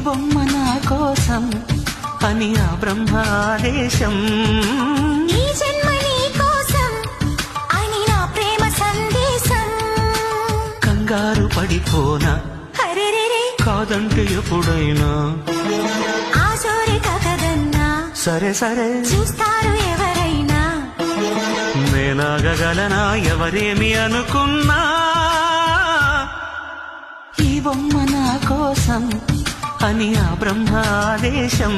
బొమ్మ నా కోసం అని ఆ బ్రహ్మాదేశం, ఈ జన్మ నీ కోసం అని నా ప్రేమ సందేశం. కంగారు పడిపోనా హరిరిరి కాదంటే ఎప్పుడైనా, ఆ జోరి కదన్నా సరే సరే చూస్తారు ఎవరైనా. నేనాగగలనా ఎవరేమి అనుకున్నా, ఈ బొమ్మ నా కోసం అని ఆ బ్రహ్మాదేశం.